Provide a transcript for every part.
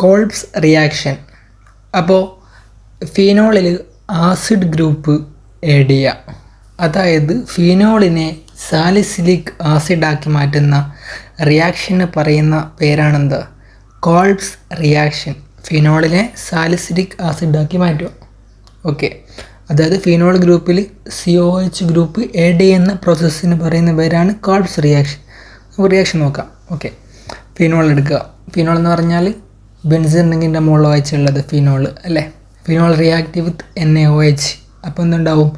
Kolbe's reaction. അപ്പോൾ ഫീനോളിൽ acid group add ചെയ്യുക. അതായത് ഫീനോളിനെ സാലിസിലിക് ആസിഡാക്കി മാറ്റുന്ന റിയാക്ഷന് പറയുന്ന പേരാണെന്ത്? Kolbe's reaction. ഫീനോളിനെ സാലിസിലിക് ആസിഡാക്കി മാറ്റുക. ഓക്കെ, അതായത് ഫീനോൾ ഗ്രൂപ്പിൽ COH ഗ്രൂപ്പ് ആഡ് ചെയ്യുന്ന പ്രോസസ്സിന് പറയുന്ന പേരാണ് കോൾബ്സ് റിയാക്ഷൻ. നമുക്ക് റിയാക്ഷൻ നോക്കാം. ഓക്കെ, ഫീനോൾ എടുക്കുക. ഫീനോൾ എന്ന് പറഞ്ഞാൽ ബെൻസീൻ റിങ്ങിൻ്റെ മുകളിൽ വായിച്ചുള്ളത് ഫീനോൾ അല്ലേ. Phenol react with NaOH. അപ്പോൾ എന്തുണ്ടാവും?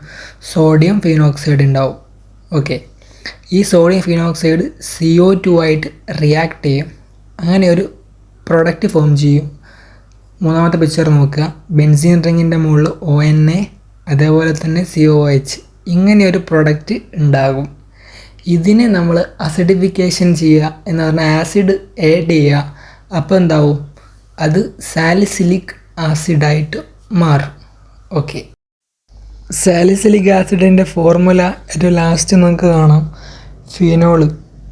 സോഡിയം ഫീനോക്സൈഡ് ഉണ്ടാവും. ഓക്കെ, ഈ സോഡിയം ഫീനോക്സൈഡ് CO2 ആയിട്ട് റിയാക്ട് ചെയ്യും. അങ്ങനെ ഒരു പ്രൊഡക്റ്റ് ഫോം ചെയ്യും. മൂന്നാമത്തെ പിക്ചർ നോക്കുക. ബെൻസീൻ റിങ്ങിൻ്റെ മുകളിൽ ONA, അതേപോലെ തന്നെ COH. ഇങ്ങനെ ഒരു പ്രൊഡക്റ്റ് ഉണ്ടാകും. ഇതിനെ നമ്മൾ അസിഡിഫിക്കേഷൻ ചെയ്യുക എന്ന് പറഞ്ഞാൽ ആസിഡ് ആഡ് ചെയ്യുക. അപ്പോൾ എന്താവും? അത് സാലിസിലിക് ആസിഡായിട്ട് മാറും. ഓക്കെ, സാലിസിലിക് ആസിഡിൻ്റെ ഫോർമുല ഏറ്റവും ലാസ്റ്റ് നമുക്ക് കാണാം. ഫീനോള്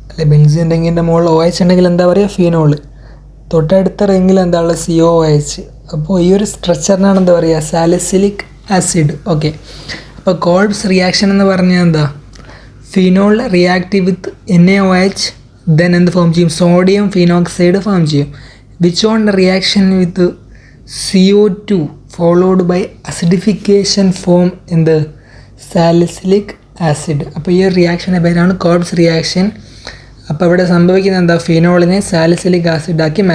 അല്ലെ, ബെൻസീൻ റിങ്ങിൻ്റെ മുകളിൽ OH ഉണ്ടെങ്കിൽ എന്താ പറയുക? ഫീനോള്. തൊട്ടടുത്ത റിങ്ങിൽ എന്താ ഉള്ളത്? COH. അപ്പോൾ ഈ ഒരു സ്ട്രക്ചറിനാണ് എന്താ പറയുക? Salicylic acid. ഓക്കെ, അപ്പോൾ കോൾബ്സ് റിയാക്ഷൻ എന്ന് പറഞ്ഞാൽ എന്താ? Phenol react with NaOH, then എന്ത് ഫോം ചെയ്യും? സോഡിയം ഫിനോക്സൈഡ് ഫോം ചെയ്യും. Which on reaction with CO2 followed by acidification form എന്ത്? Salicylic acid. അപ്പോൾ ഈ ഒരു റിയാക്ഷൻ്റെ പേരാണ് കോൾബ്സ് റിയാക്ഷൻ. അപ്പോൾ ഇവിടെ സംഭവിക്കുന്നത് എന്താ? ഫിനോളിനെ സാലിസിലിക് ആസിഡാക്കി മാറ്റും.